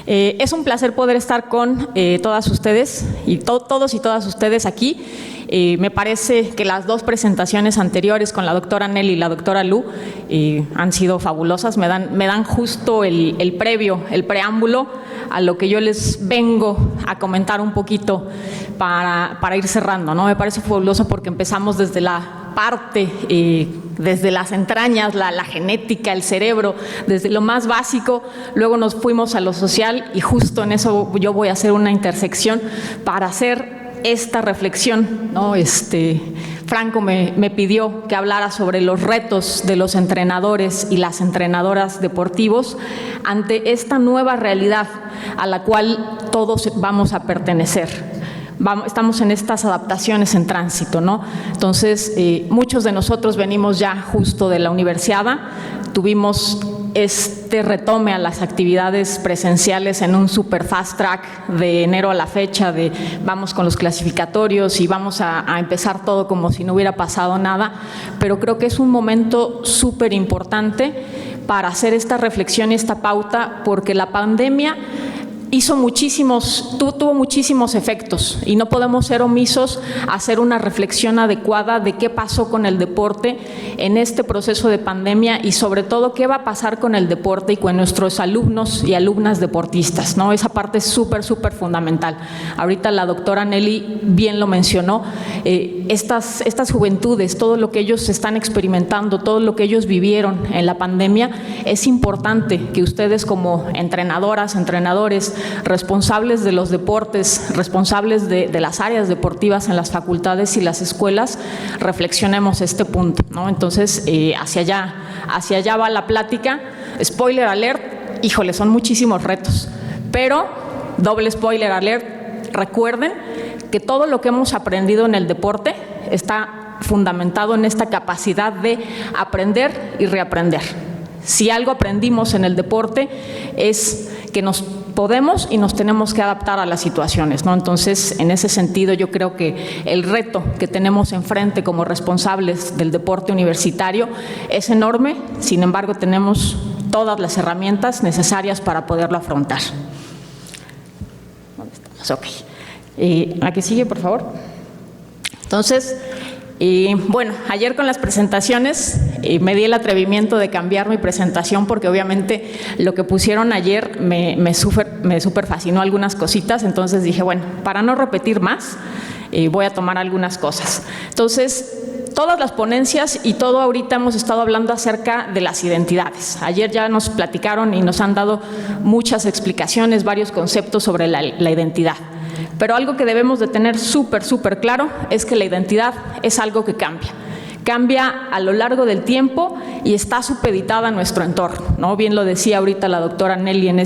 Es un placer poder estar con todas ustedes y todos y todas ustedes aquí. Me parece que las dos presentaciones anteriores con la doctora Nelly y la doctora Lu han sido fabulosas, me dan justo el previo, el preámbulo a lo que yo les vengo a comentar un poquito para ir cerrando, ¿no? Me parece fabuloso porque empezamos desde la parte, desde las entrañas, la genética, el cerebro, desde lo más básico, luego nos fuimos a lo social y justo en eso yo voy a hacer una intersección para hacer esta reflexión, ¿no? Franco me pidió que hablara sobre los retos de los entrenadores y las entrenadoras deportivos ante esta nueva realidad a la cual todos vamos a pertenecer. Estamos en estas adaptaciones en tránsito, ¿no? Entonces, muchos de nosotros venimos ya justo de la universidad, tuvimos este retome a las actividades presenciales en un super fast track de enero a la fecha, de vamos con los clasificatorios y vamos a empezar todo como si no hubiera pasado nada, pero creo que es un momento súper importante para hacer esta reflexión y esta pauta, porque la pandemia tuvo muchísimos efectos y no podemos ser omisos a hacer una reflexión adecuada de qué pasó con el deporte en este proceso de pandemia y sobre todo qué va a pasar con el deporte y con nuestros alumnos y alumnas deportistas, ¿no? Esa parte es súper fundamental. Ahorita la doctora Nelly bien lo mencionó, estas juventudes, todo lo que ellos están experimentando, todo lo que ellos vivieron en la pandemia, es importante que ustedes como entrenadoras, entrenadores, responsables de los deportes, responsables de las áreas deportivas en las facultades y las escuelas, reflexionemos este punto, ¿no? Entonces, hacia allá va la plática. Spoiler alert, híjole, son muchísimos retos, pero doble spoiler alert, recuerden que todo lo que hemos aprendido en el deporte está fundamentado en esta capacidad de aprender y reaprender. Si algo aprendimos en el deporte es que nos podemos y nos tenemos que adaptar a las situaciones, ¿no? Entonces, en ese sentido, yo creo que el reto que tenemos enfrente como responsables del deporte universitario es enorme, sin embargo, tenemos todas las herramientas necesarias para poderlo afrontar. ¿Dónde estamos? Ok. ¿La que sigue, por favor? Entonces, bueno, ayer con las presentaciones me di el atrevimiento de cambiar mi presentación porque obviamente lo que pusieron ayer me súper fascinó algunas cositas, entonces dije, bueno, para no repetir más, voy a tomar algunas cosas. Entonces, todas las ponencias y todo ahorita hemos estado hablando acerca de las identidades. Ayer ya nos platicaron y nos han dado muchas explicaciones, varios conceptos sobre la identidad. Pero algo que debemos de tener súper claro es que la identidad es algo que cambia. Cambia a lo largo del tiempo y está supeditada a nuestro entorno, ¿no? Bien lo decía ahorita la doctora Nelly en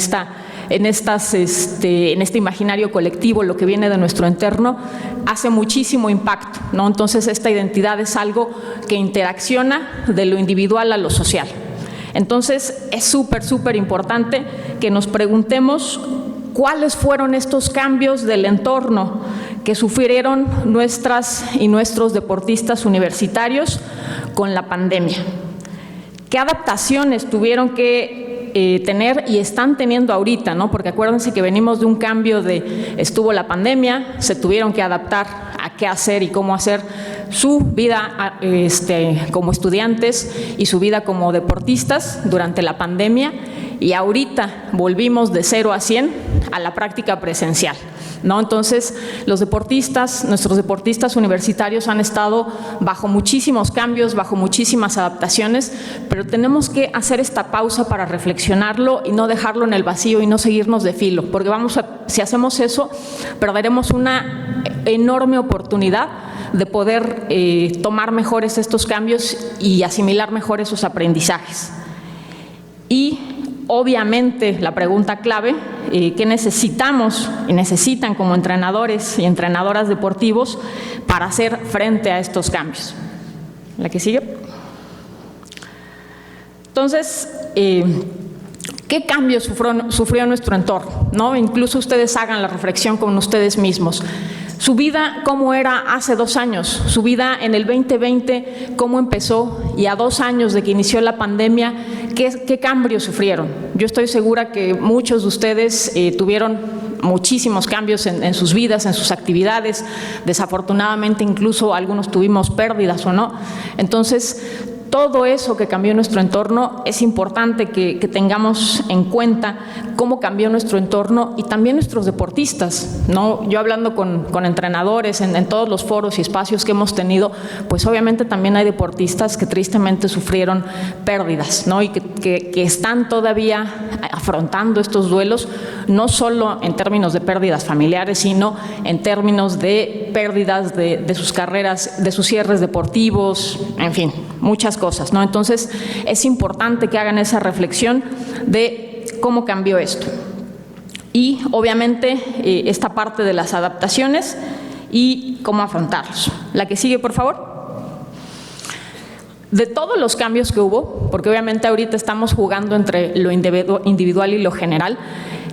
este imaginario colectivo, lo que viene de nuestro entorno hace muchísimo impacto, ¿no? Entonces, esta identidad es algo que interacciona de lo individual a lo social. Entonces, es súper importante que nos preguntemos ¿cuáles fueron estos cambios del entorno que sufrieron nuestras y nuestros deportistas universitarios con la pandemia? ¿Qué adaptaciones tuvieron que tener y están teniendo ahorita, ¿no? Porque acuérdense que venimos de un cambio estuvo la pandemia, se tuvieron que adaptar a qué hacer y cómo hacer su vida como estudiantes y su vida como deportistas durante la pandemia, y ahorita volvimos de 0 a 100 a la práctica presencial, ¿no? Entonces, nuestros deportistas universitarios han estado bajo muchísimos cambios, bajo muchísimas adaptaciones, pero tenemos que hacer esta pausa para reflexionarlo y no dejarlo en el vacío y no seguirnos de filo, porque si hacemos eso, perderemos una enorme oportunidad de poder tomar mejores estos cambios y asimilar mejor esos aprendizajes. Y obviamente, la pregunta clave, ¿qué necesitamos y necesitan como entrenadores y entrenadoras deportivos para hacer frente a estos cambios? La que sigue. Entonces, ¿qué cambios sufrió nuestro entorno, ¿no? Incluso ustedes hagan la reflexión con ustedes mismos. Su vida, ¿cómo era hace 2 años? Su vida en el 2020, ¿cómo empezó? Y a 2 años de que inició la pandemia, ¿qué cambios sufrieron? Yo estoy segura que muchos de ustedes tuvieron muchísimos cambios en sus vidas, en sus actividades. Desafortunadamente, incluso algunos tuvimos pérdidas o no. Entonces, todo eso que cambió nuestro entorno, es importante que tengamos en cuenta cómo cambió nuestro entorno y también nuestros deportistas, ¿no? Yo hablando con entrenadores en todos los foros y espacios que hemos tenido, pues obviamente también hay deportistas que tristemente sufrieron pérdidas, ¿no? Y que están todavía afrontando estos duelos, no solo en términos de pérdidas familiares, sino en términos de pérdidas de sus carreras, de sus cierres deportivos, en fin, muchas cosas, ¿no? Entonces, es importante que hagan esa reflexión de cómo cambió esto. Y, obviamente, esta parte de las adaptaciones y cómo afrontarlos. La que sigue, por favor. De todos los cambios que hubo, porque obviamente ahorita estamos jugando entre lo individual y lo general,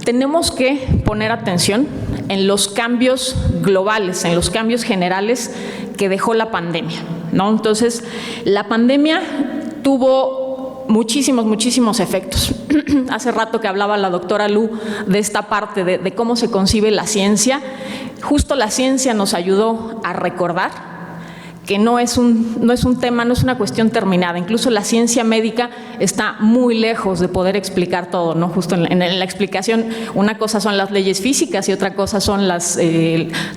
tenemos que poner atención en los cambios globales, en los cambios generales que dejó la pandemia, ¿no? Entonces, la pandemia tuvo muchísimos efectos. Hace rato que hablaba la doctora Lu de esta parte de cómo se concibe la ciencia. Justo la ciencia nos ayudó a recordar que no es un tema, no es una cuestión terminada. Incluso la ciencia médica está muy lejos de poder explicar todo, ¿no? Justo en la explicación, una cosa son las leyes físicas y otra cosa son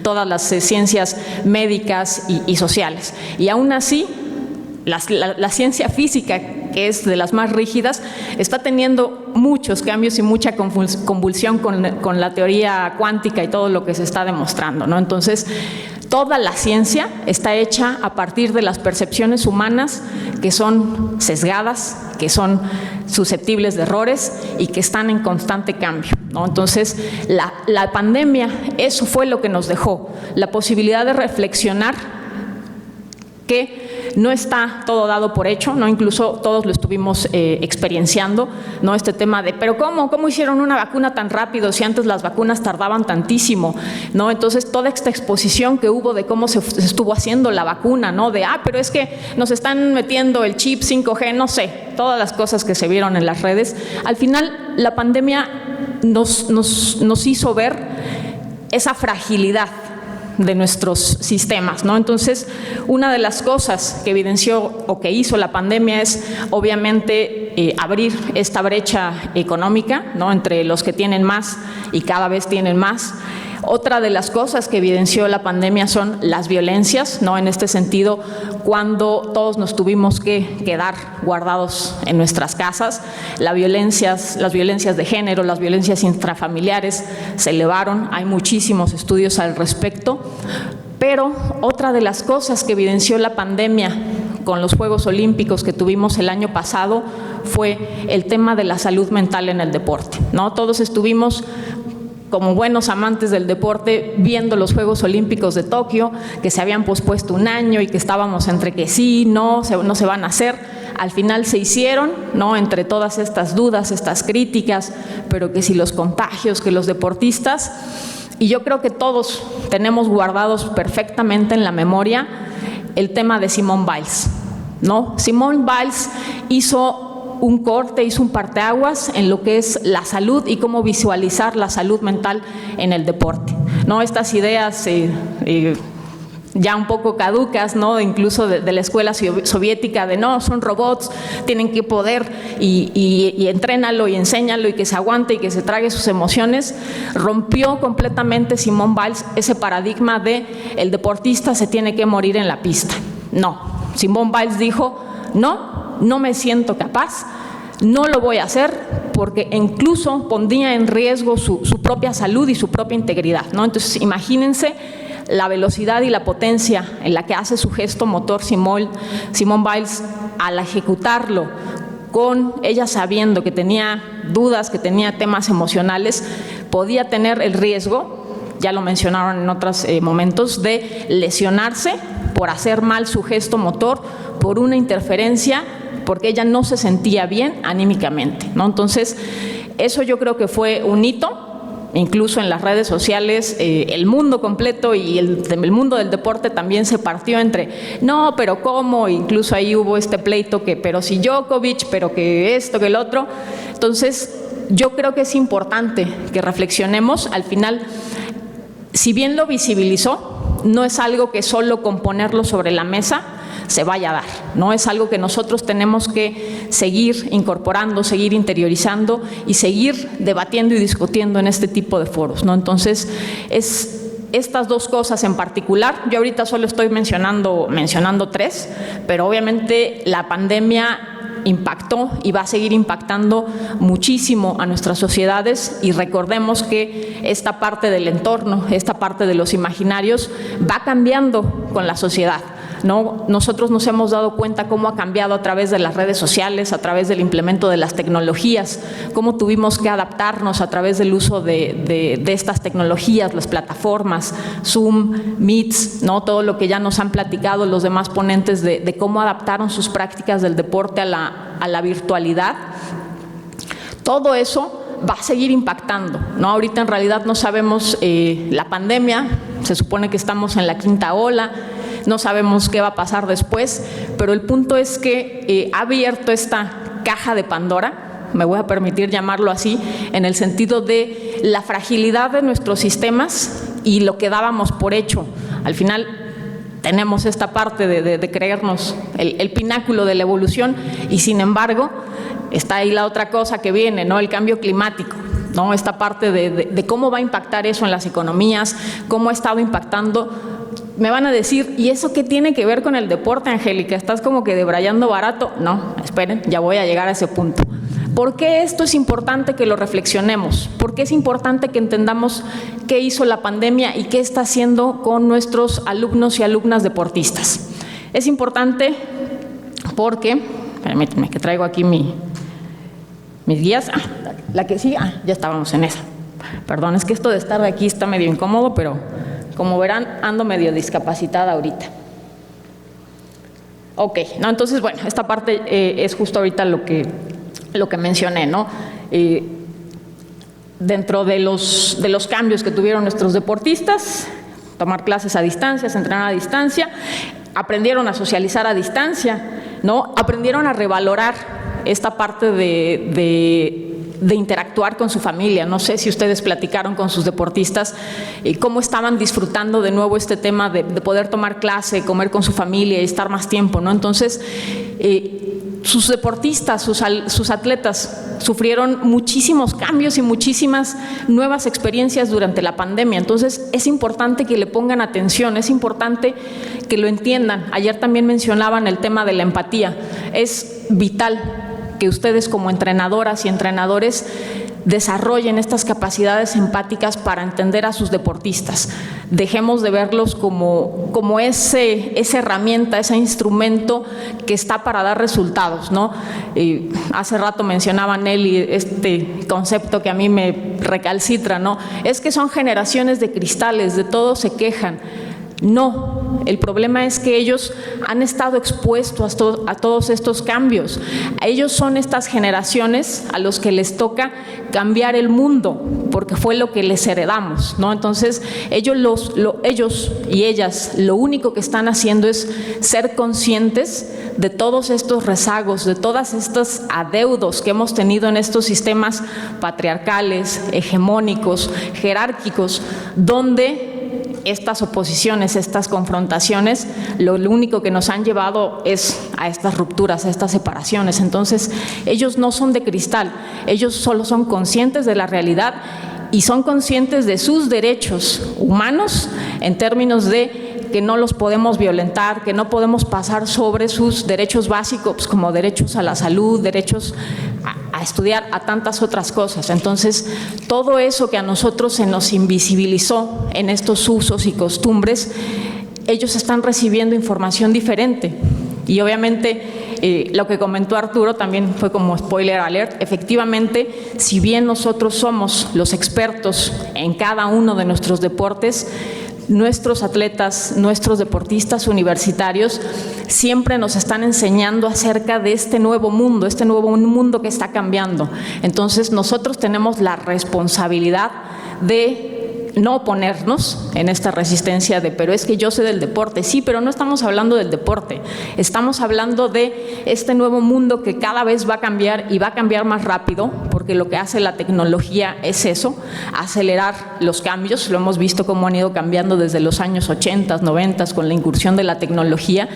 todas las ciencias médicas y sociales. Y aún así, la ciencia física, que es de las más rígidas, está teniendo muchos cambios y mucha convulsión con la teoría cuántica y todo lo que se está demostrando, ¿no? Entonces, toda la ciencia está hecha a partir de las percepciones humanas que son sesgadas, que son susceptibles de errores y que están en constante cambio, ¿no? Entonces, la pandemia, eso fue lo que nos dejó, la posibilidad de reflexionar que no está todo dado por hecho, ¿no? Incluso todos lo estuvimos experienciando, ¿no? Este tema de, pero ¿cómo hicieron una vacuna tan rápido si antes las vacunas tardaban tantísimo, ¿no? Entonces, toda esta exposición que hubo de cómo se estuvo haciendo la vacuna, ¿no? De, pero es que nos están metiendo el chip 5G, no sé, todas las cosas que se vieron en las redes. Al final, la pandemia nos hizo ver esa fragilidad de nuestros sistemas, ¿no? Entonces, una de las cosas que evidenció o que hizo la pandemia es, obviamente, abrir esta brecha económica, ¿no? Entre los que tienen más y cada vez tienen más. Otra de las cosas que evidenció la pandemia son las violencias, ¿no? En este sentido, cuando todos nos tuvimos que quedar guardados en nuestras casas, las violencias de género, las violencias intrafamiliares se elevaron, hay muchísimos estudios al respecto, pero otra de las cosas que evidenció la pandemia con los Juegos Olímpicos que tuvimos el año pasado fue el tema de la salud mental en el deporte, ¿no? Todos estuvimos como buenos amantes del deporte, viendo los Juegos Olímpicos de Tokio, que se habían pospuesto 1 año y que estábamos entre que sí, no se van a hacer. Al final se hicieron, ¿no? Entre todas estas dudas, estas críticas, pero que si los contagios, que los deportistas, y yo creo que todos tenemos guardados perfectamente en la memoria el tema de Simone Biles, ¿no? Simone Biles hizo un corte, hizo un parteaguas en lo que es la salud y cómo visualizar la salud mental en el deporte, ¿no? Estas ideas ya un poco caducas, ¿no? Incluso de la escuela soviética de no, son robots, tienen que poder y entrénalo y enséñalo y que se aguante y que se trague sus emociones. Rompió completamente Simone Biles ese paradigma de el deportista se tiene que morir en la pista. No, Simone Biles dijo, no me siento capaz, no lo voy a hacer porque incluso pondría en riesgo su propia salud y su propia integridad, ¿no? Entonces, imagínense la velocidad y la potencia en la que hace su gesto motor Simone Biles al ejecutarlo, con ella sabiendo que tenía dudas, que tenía temas emocionales, podía tener el riesgo, ya lo mencionaron en otros momentos, de lesionarse por hacer mal su gesto motor, por una interferencia, porque ella no se sentía bien anímicamente, ¿no? Entonces, eso yo creo que fue un hito incluso en las redes sociales, el mundo completo y el mundo del deporte también se partió entre, no, pero ¿cómo? Incluso ahí hubo este pleito que, pero si Djokovic, pero que esto, que el otro. Entonces, yo creo que es importante que reflexionemos. Al final, si bien lo visibilizó, no es algo que solo con ponerlo sobre la mesa se vaya a dar, ¿no? Es algo que nosotros tenemos que seguir incorporando, seguir interiorizando y seguir debatiendo y discutiendo en este tipo de foros, ¿no? Entonces, es estas dos cosas en particular. Yo ahorita solo estoy mencionando 3, pero obviamente la pandemia impactó y va a seguir impactando muchísimo a nuestras sociedades, y recordemos que esta parte del entorno, esta parte de los imaginarios va cambiando con la sociedad, ¿no? Nosotros nos hemos dado cuenta cómo ha cambiado a través de las redes sociales, a través del implemento de las tecnologías, cómo tuvimos que adaptarnos a través del uso de estas tecnologías, las plataformas, Zoom, Meets, ¿no? Todo lo que ya nos han platicado los demás ponentes de cómo adaptaron sus prácticas del deporte a la virtualidad. Todo eso va a seguir impactando, ¿no? Ahorita en realidad no sabemos la pandemia, se supone que estamos en la 5ª ola, no sabemos qué va a pasar después, pero el punto es que ha abierto esta caja de Pandora, me voy a permitir llamarlo así, en el sentido de la fragilidad de nuestros sistemas y lo que dábamos por hecho. Al final tenemos esta parte de creernos el pináculo de la evolución, y sin embargo está ahí la otra cosa que viene, ¿no? El cambio climático, ¿no? Esta parte de cómo va a impactar eso en las economías, cómo ha estado impactando. Me van a decir, ¿y eso qué tiene que ver con el deporte, Angélica? ¿Estás como que debrayando barato? No, esperen, ya voy a llegar a ese punto. ¿Por qué esto es importante que lo reflexionemos? ¿Por qué es importante que entendamos qué hizo la pandemia y qué está haciendo con nuestros alumnos y alumnas deportistas? Es importante porque, permítanme que traigo aquí mis guías. La que sí, ya estábamos en esa. Perdón, es que esto de estar de aquí está medio incómodo, pero como verán, ando medio discapacitada ahorita. Ok, no, entonces, bueno, esta parte es justo ahorita lo que mencioné, ¿no? Dentro de los cambios que tuvieron nuestros deportistas, tomar clases a distancia, entrenar a distancia, aprendieron a socializar a distancia, ¿no? Aprendieron a revalorar esta parte de interactuar con su familia. No sé si ustedes platicaron con sus deportistas cómo estaban disfrutando de nuevo este tema de poder tomar clase, comer con su familia y estar más tiempo, ¿no? Entonces, sus deportistas, sus atletas sufrieron muchísimos cambios y muchísimas nuevas experiencias durante la pandemia. Entonces, es importante que le pongan atención, es importante que lo entiendan. Ayer también mencionaban el tema de la empatía. Es vital que ustedes como entrenadoras y entrenadores desarrollen estas capacidades empáticas para entender a sus deportistas. Dejemos de verlos como esa herramienta, ese instrumento que está para dar resultados, ¿no? Hace rato mencionaba Nelly este concepto que a mí me recalcitra, ¿no? Es que son generaciones de cristales, de todo se quejan. No, el problema es que ellos han estado expuestos a todos estos cambios. Ellos son estas generaciones a los que les toca cambiar el mundo, porque fue lo que les heredamos, ¿no? Entonces, ellos y ellas lo único que están haciendo es ser conscientes de todos estos rezagos, de todas estas adeudos que hemos tenido en estos sistemas patriarcales, hegemónicos, jerárquicos, donde estas oposiciones, estas confrontaciones, lo único que nos han llevado es a estas rupturas, a estas separaciones. Entonces, ellos no son de cristal, ellos solo son conscientes de la realidad y son conscientes de sus derechos humanos en términos de que no los podemos violentar, que no podemos pasar sobre sus derechos básicos como derechos a la salud, derechos a estudiar, a tantas otras cosas. Entonces, todo eso que a nosotros se nos invisibilizó en estos usos y costumbres, ellos están recibiendo información diferente. Y obviamente lo que comentó Arturo también fue como spoiler alert. Efectivamente, si bien nosotros somos los expertos en cada uno de nuestros deportes, nuestros atletas, nuestros deportistas universitarios siempre nos están enseñando acerca de este nuevo mundo que está cambiando. Entonces, nosotros tenemos la responsabilidad de no oponernos en esta resistencia de, pero es que yo sé del deporte. Sí, pero no estamos hablando del deporte, estamos hablando de este nuevo mundo que cada vez va a cambiar y va a cambiar más rápido, porque lo que hace la tecnología es eso, acelerar los cambios. Lo hemos visto cómo han ido cambiando desde los años 80, 90 con la incursión de la tecnología.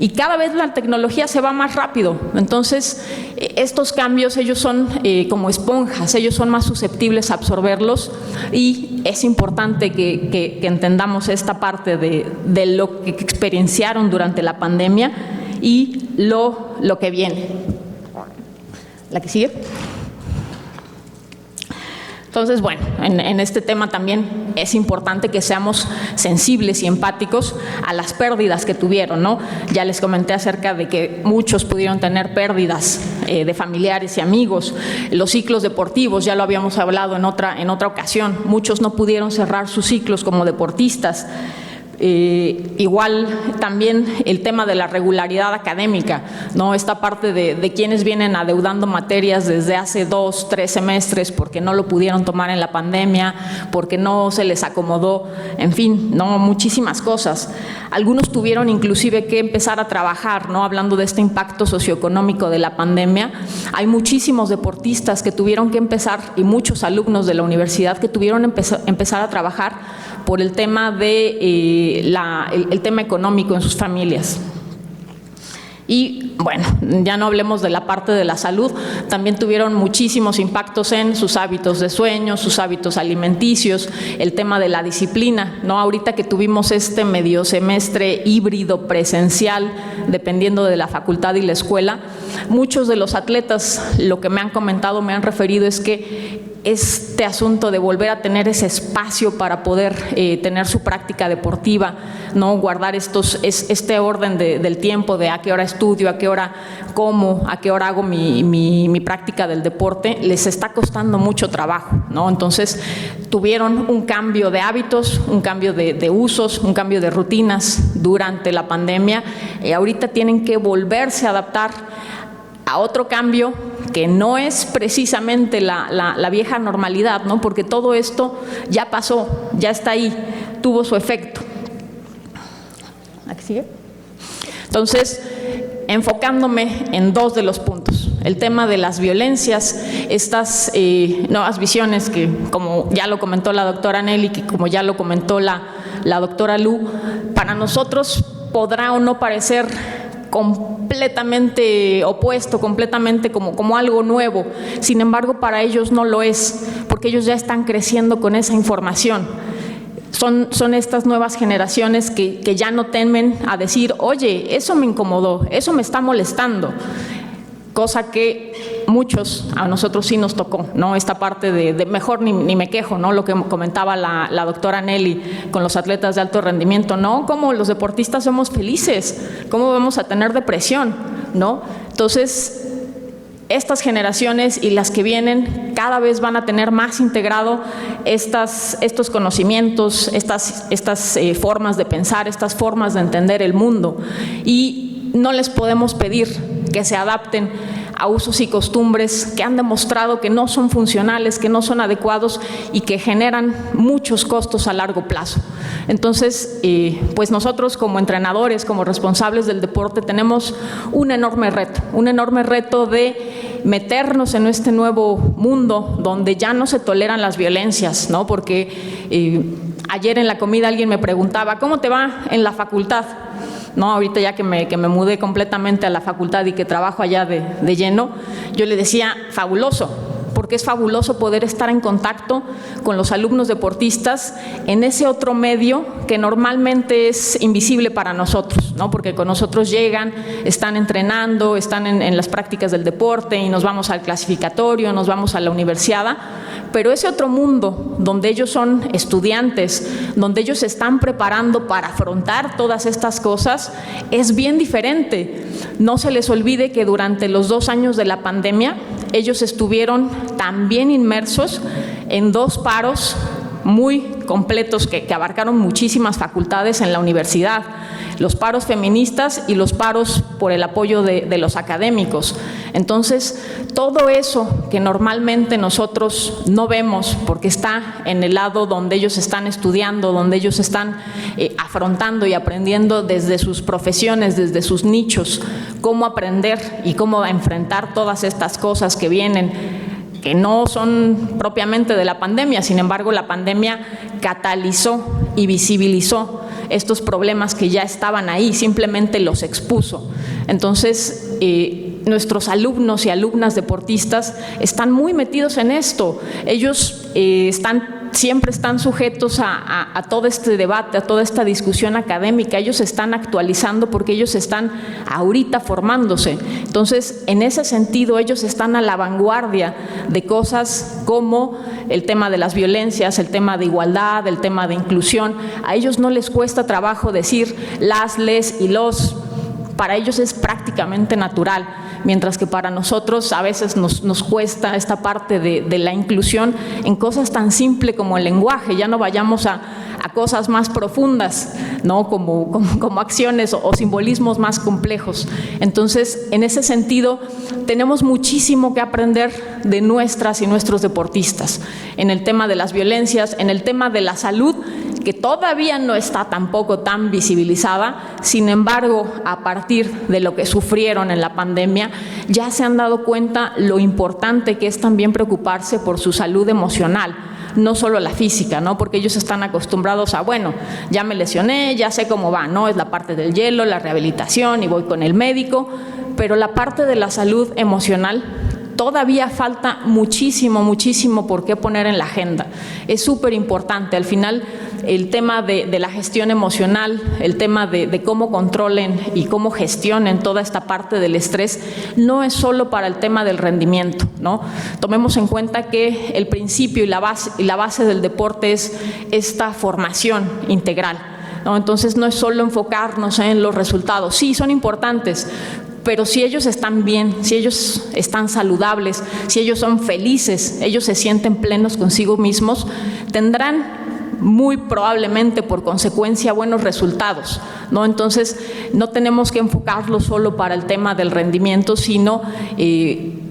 Y cada vez la tecnología se va más rápido. Entonces, estos cambios, ellos son como esponjas, ellos son más susceptibles a absorberlos, y es importante que entendamos esta parte de lo que experienciaron durante la pandemia y lo que viene. ¿La que sigue? Entonces, bueno, en este tema también es importante que seamos sensibles y empáticos a las pérdidas que tuvieron, ¿no? Ya les comenté acerca de que muchos pudieron tener pérdidas de familiares y amigos. Los ciclos deportivos, ya lo habíamos hablado en otra ocasión, muchos no pudieron cerrar sus ciclos como deportistas. Igual también el tema de la regularidad académica, ¿no? Esta parte de quienes vienen adeudando materias desde hace 2, 3 semestres porque no lo pudieron tomar en la pandemia, porque no se les acomodó, en fin, ¿no? Muchísimas cosas. Algunos tuvieron inclusive que empezar a trabajar, ¿no? Hablando de este impacto socioeconómico de la pandemia, hay muchísimos deportistas que tuvieron que empezar, y muchos alumnos de la universidad que tuvieron que empezar a trabajar por el tema el tema económico en sus familias. Y bueno, ya no hablemos de la parte de la salud, también tuvieron muchísimos impactos en sus hábitos de sueño, sus hábitos alimenticios, el tema de la disciplina, ¿no? Ahorita que tuvimos este medio semestre híbrido presencial, dependiendo de la facultad y la escuela, muchos de los atletas, lo que me han comentado, me han referido, es que este asunto de volver a tener ese espacio para poder tener su práctica deportiva, ¿no? Guardar este orden del tiempo, de a qué hora estudio, a qué hora como, a qué hora hago mi práctica del deporte, les está costando mucho trabajo, ¿no? Entonces tuvieron un cambio de hábitos, un cambio de usos, un cambio de rutinas durante la pandemia, y ahorita tienen que volverse a adaptar a otro cambio que no es precisamente la vieja normalidad, ¿no? Porque todo esto ya pasó, ya está ahí, tuvo su efecto. ¿Aquí sigue? Entonces, enfocándome en 2 de los puntos, el tema de las violencias, estas nuevas visiones que, como ya lo comentó la doctora Nelly, que como ya lo comentó la doctora Lu, para nosotros podrá o no parecer completamente opuesto, completamente como algo nuevo. Sin embargo, para ellos no lo es, porque ellos ya están creciendo con esa información. Son estas nuevas generaciones que ya no temen a decir, oye, eso me incomodó, eso me está molestando, cosa que muchos, a nosotros sí nos tocó, ¿no? Esta parte de mejor ni me quejo, ¿no? Lo que comentaba la doctora Nelly con los atletas de alto rendimiento, ¿no? Como los deportistas somos felices, ¿cómo vamos a tener depresión, ¿no? Entonces, estas generaciones y las que vienen cada vez van a tener más integrado estos conocimientos, estas formas de pensar, estas formas de entender el mundo, y no les podemos pedir que se adapten a usos y costumbres que han demostrado que no son funcionales, que no son adecuados y que generan muchos costos a largo plazo. Entonces, pues nosotros como entrenadores, como responsables del deporte, tenemos un enorme reto de meternos en este nuevo mundo donde ya no se toleran las violencias, ¿no? Porque ayer en la comida alguien me preguntaba, ¿cómo te va en la facultad? No, ahorita ya que me mudé completamente a la facultad y que trabajo allá de lleno, yo le decía, fabuloso, porque es fabuloso poder estar en contacto con los alumnos deportistas en ese otro medio que normalmente es invisible para nosotros, ¿no? Porque con nosotros llegan, están entrenando, están en las prácticas del deporte y nos vamos al clasificatorio, nos vamos a la universidad, pero ese otro mundo donde ellos son estudiantes, donde ellos se están preparando para afrontar todas estas cosas, es bien diferente. No se les olvide que durante los 2 años de la pandemia, ellos estuvieron también inmersos en 2 paros muy completos que abarcaron muchísimas facultades en la universidad. los paros feministas y los paros por el apoyo de los académicos. Entonces, todo eso que normalmente nosotros no vemos porque está en el lado donde ellos están estudiando, donde ellos están afrontando y aprendiendo desde sus profesiones, desde sus nichos, cómo aprender y cómo enfrentar todas estas cosas que vienen, que no son propiamente de la pandemia. Sin embargo, la pandemia catalizó y visibilizó estos problemas que ya estaban ahí, simplemente los expuso. Entonces, nuestros alumnos y alumnas deportistas están muy metidos en esto. Ellos siempre están sujetos a todo este debate, a toda esta discusión académica. Ellos están actualizando porque ellos están ahorita formándose. Entonces, en ese sentido, ellos están a la vanguardia de cosas como el tema de las violencias, el tema de igualdad, el tema de inclusión. A ellos no les cuesta trabajo decir las, les y los. Para ellos es prácticamente natural, mientras que para nosotros a veces nos cuesta esta parte de la inclusión en cosas tan simples como el lenguaje. Ya no vayamos a cosas más profundas, ¿no? Como acciones o simbolismos más complejos. Entonces, en ese sentido, tenemos muchísimo que aprender de nuestras y nuestros deportistas, en el tema de las violencias, en el tema de la salud, que todavía no está tampoco tan visibilizada. Sin embargo, a partir de lo que sufrieron en la pandemia, ya se han dado cuenta lo importante que es también preocuparse por su salud emocional, no solo la física, ¿no? Porque ellos están acostumbrados a, bueno, ya me lesioné, ya sé cómo va, ¿no? Es la parte del hielo, la rehabilitación y voy con el médico, pero la parte de la salud emocional todavía falta muchísimo, muchísimo por qué poner en la agenda. Es súper importante. Al final, el tema de la gestión emocional, el tema de cómo controlen y cómo gestionen toda esta parte del estrés, no es solo para el tema del rendimiento, ¿no? Tomemos en cuenta que el principio y la base del deporte es esta formación integral, ¿no? Entonces, no es solo enfocarnos en los resultados. Sí, son importantes, pero si ellos están bien, si ellos están saludables, si ellos son felices, ellos se sienten plenos consigo mismos, tendrán muy probablemente por consecuencia buenos resultados, ¿no? Entonces, no tenemos que enfocarlo solo para el tema del rendimiento, sino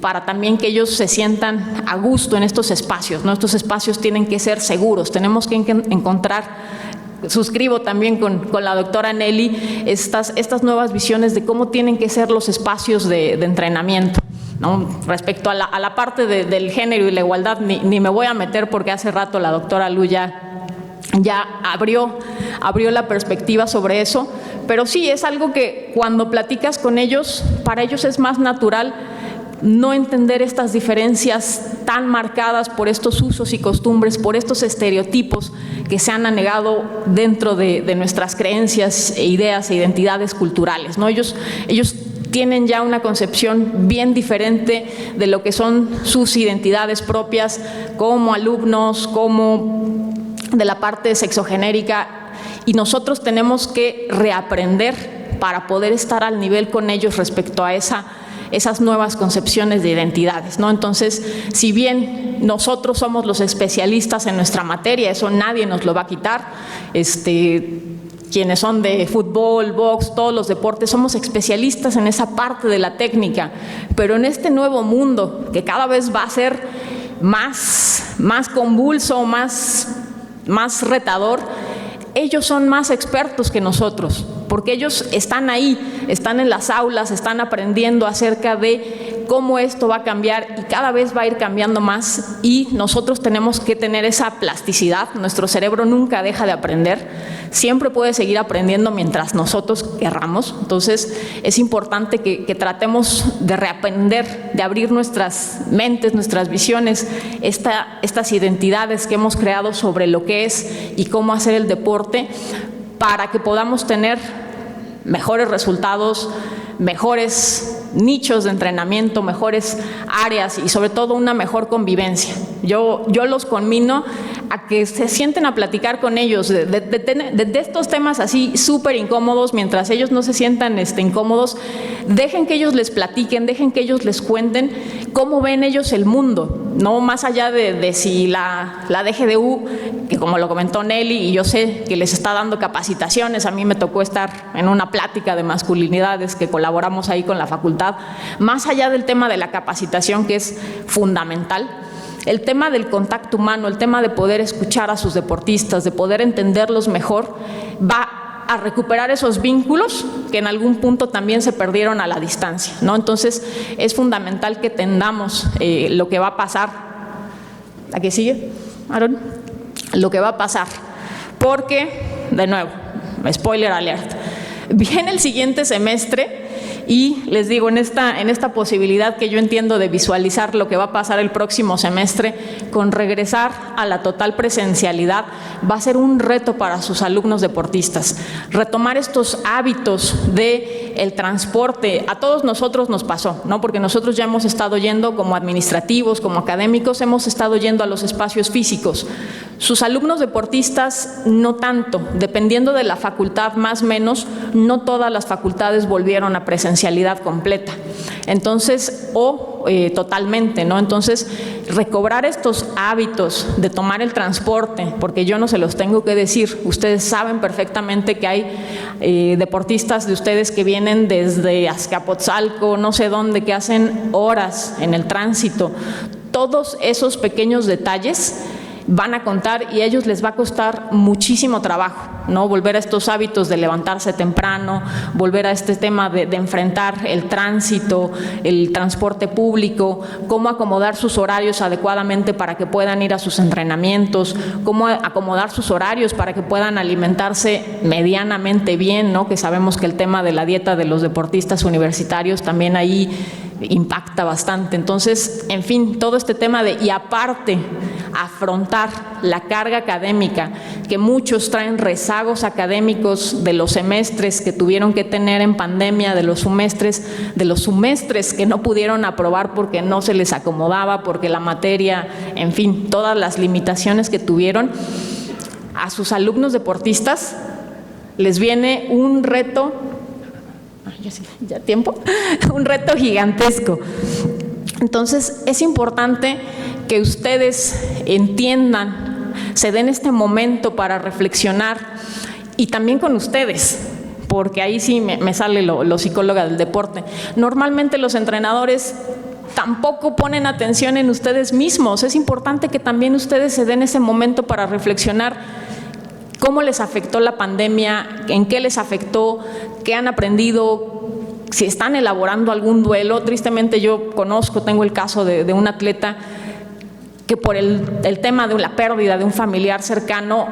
para también que ellos se sientan a gusto en estos espacios, ¿no? Estos espacios tienen que ser seguros, tenemos que encontrar. Suscribo también con la doctora Nelly estas nuevas visiones de cómo tienen que ser los espacios de entrenamiento, ¿no? Respecto a la parte del género y la igualdad, ni me voy a meter porque hace rato la doctora Lu ya abrió la perspectiva sobre eso, pero sí es algo que cuando platicas con ellos, para ellos es más natural no entender estas diferencias tan marcadas por estos usos y costumbres, por estos estereotipos que se han anegado dentro de nuestras creencias, ideas e identidades culturales, ¿no? Ellos tienen ya una concepción bien diferente de lo que son sus identidades propias como alumnos, como de la parte sexogenérica, y nosotros tenemos que reaprender para poder estar al nivel con ellos respecto a esas nuevas concepciones de identidades, ¿no? Entonces, si bien nosotros somos los especialistas en nuestra materia, eso nadie nos lo va a quitar, quienes son de fútbol, box, todos los deportes, somos especialistas en esa parte de la técnica, pero en este nuevo mundo que cada vez va a ser más convulso, más retador, ellos son más expertos que nosotros, porque ellos están ahí, están en las aulas, están aprendiendo acerca de cómo esto va a cambiar y cada vez va a ir cambiando más, y nosotros tenemos que tener esa plasticidad. Nuestro cerebro nunca deja de aprender, siempre puede seguir aprendiendo mientras nosotros querramos. Entonces, es importante que tratemos de reaprender, de abrir nuestras mentes, nuestras visiones, estas identidades que hemos creado sobre lo que es y cómo hacer el deporte, para que podamos tener mejores resultados, mejores nichos de entrenamiento, mejores áreas y sobre todo una mejor convivencia. Yo los conmino a que se sienten a platicar con ellos de estos temas así súper incómodos. Mientras ellos no se sientan incómodos, dejen que ellos les platiquen, dejen que ellos les cuenten cómo ven ellos el mundo, no más allá de si la DGDU, que como lo comentó Nelly, y yo sé que les está dando capacitaciones. A mí me tocó estar en una plática de masculinidades que colaboramos ahí con la facultad. Más allá del tema de la capacitación, que es fundamental, el tema del contacto humano, el tema de poder escuchar a sus deportistas, de poder entenderlos mejor, va a recuperar esos vínculos que en algún punto también se perdieron a la distancia, ¿no? Entonces, es fundamental que entendamos lo que va a pasar. ¿A qué sigue, Aaron? Lo que va a pasar, porque, de nuevo, spoiler alert, viene el siguiente semestre. Y les digo, en esta posibilidad que yo entiendo de visualizar lo que va a pasar el próximo semestre, con regresar a la total presencialidad, va a ser un reto para sus alumnos deportistas. Retomar estos hábitos del transporte. A todos nosotros nos pasó, ¿no? Porque nosotros ya hemos estado yendo como administrativos, como académicos, hemos estado yendo a los espacios físicos. Sus alumnos deportistas no tanto, dependiendo de la facultad más o menos, no todas las facultades volvieron a presencialidad completa. Entonces, totalmente, ¿no? Entonces, recobrar estos hábitos de tomar el transporte, porque yo no se los tengo que decir, ustedes saben perfectamente que hay deportistas de ustedes que vienen desde Azcapotzalco, no sé dónde, que hacen horas en el tránsito. Todos esos pequeños detalles van a contar y a ellos les va a costar muchísimo trabajo, ¿no? Volver a estos hábitos de levantarse temprano, volver a este tema de enfrentar el tránsito, el transporte público, cómo acomodar sus horarios adecuadamente para que puedan ir a sus entrenamientos, cómo acomodar sus horarios para que puedan alimentarse medianamente bien, ¿no? Que sabemos que el tema de la dieta de los deportistas universitarios también ahí impacta bastante. Entonces, en fin, todo este tema y aparte, afrontar la carga académica, que muchos traen rezagos académicos de los semestres que tuvieron que tener en pandemia, de los semestres que no pudieron aprobar porque no se les acomodaba, porque la materia, en fin, todas las limitaciones que tuvieron. A sus alumnos deportistas les viene un reto, ya tiempo, un reto gigantesco. Entonces, es importante que ustedes entiendan, se den este momento para reflexionar, y también con ustedes, porque ahí sí me sale lo psicóloga del deporte. Normalmente los entrenadores tampoco ponen atención en ustedes mismos. Es importante que también ustedes se den ese momento para reflexionar cómo les afectó la pandemia, en qué les afectó, qué han aprendido, si están elaborando algún duelo. Tristemente yo tengo el caso de un atleta que por el tema de la pérdida de un familiar cercano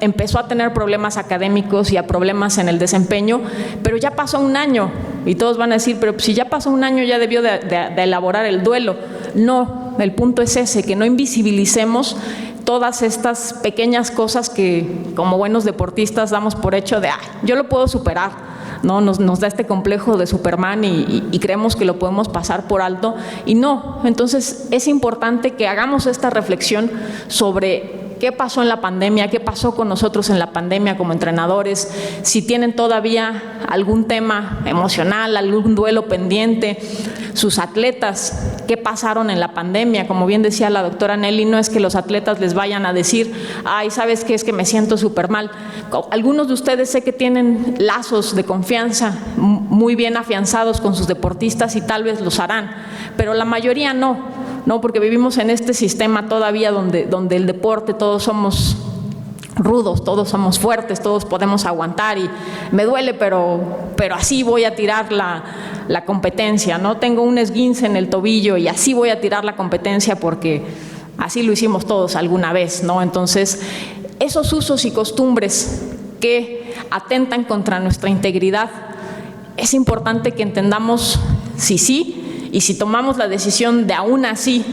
empezó a tener problemas académicos y a problemas en el desempeño, pero ya pasó un año y todos van a decir, pero si ya pasó un año ya debió de elaborar el duelo. No, el punto es ese, que no invisibilicemos todas estas pequeñas cosas que como buenos deportistas damos por hecho de, yo lo puedo superar. ¿No? Nos da este complejo de Superman y creemos que lo podemos pasar por alto, y no. Entonces es importante que hagamos esta reflexión sobre qué pasó en la pandemia, qué pasó con nosotros en la pandemia como entrenadores, si tienen todavía algún tema emocional, algún duelo pendiente, sus atletas, qué pasaron en la pandemia. Como bien decía la doctora Nelly, no es que los atletas les vayan a decir, ¿sabes qué? Es que me siento súper mal. Algunos de ustedes sé que tienen lazos de confianza muy bien afianzados con sus deportistas y tal vez los harán, pero la mayoría no, porque vivimos en este sistema todavía donde el deporte, todos somos rudos, todos somos fuertes, todos podemos aguantar y me duele, pero así voy a tirar la competencia, ¿no? Tengo un esguince en el tobillo y así voy a tirar la competencia porque así lo hicimos todos alguna vez, ¿no? Entonces, esos usos y costumbres que atentan contra nuestra integridad, es importante que entendamos si sí, y si tomamos la decisión de aún así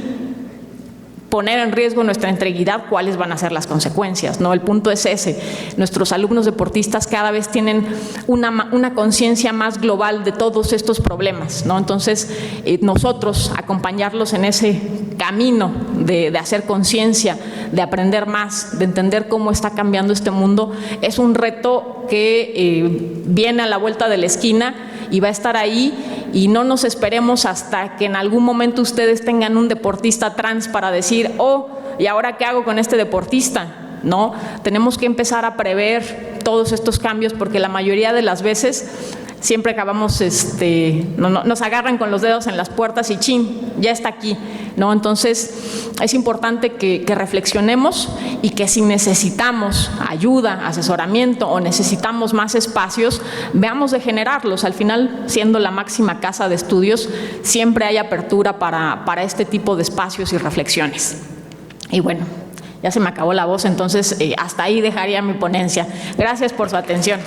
poner en riesgo nuestra integridad, cuáles van a ser las consecuencias, ¿no? El punto es ese. Nuestros alumnos deportistas cada vez tienen una conciencia más global de todos estos problemas, ¿no? Entonces, nosotros acompañarlos en ese camino de hacer conciencia de aprender más, de entender cómo está cambiando este mundo. Es un reto que viene a la vuelta de la esquina y va a estar ahí, y no nos esperemos hasta que en algún momento ustedes tengan un deportista trans para decir, oh, ¿y ahora qué hago con este deportista? No, tenemos que empezar a prever todos estos cambios, porque la mayoría de las veces siempre acabamos, nos agarran con los dedos en las puertas y chin, ya está aquí, ¿no? Entonces es importante que reflexionemos, y que si necesitamos ayuda, asesoramiento o necesitamos más espacios, veamos de generarlos. Al final, siendo la máxima casa de estudios, siempre hay apertura para este tipo de espacios y reflexiones. Y bueno, ya se me acabó la voz, entonces hasta ahí dejaría mi ponencia. Gracias por su atención.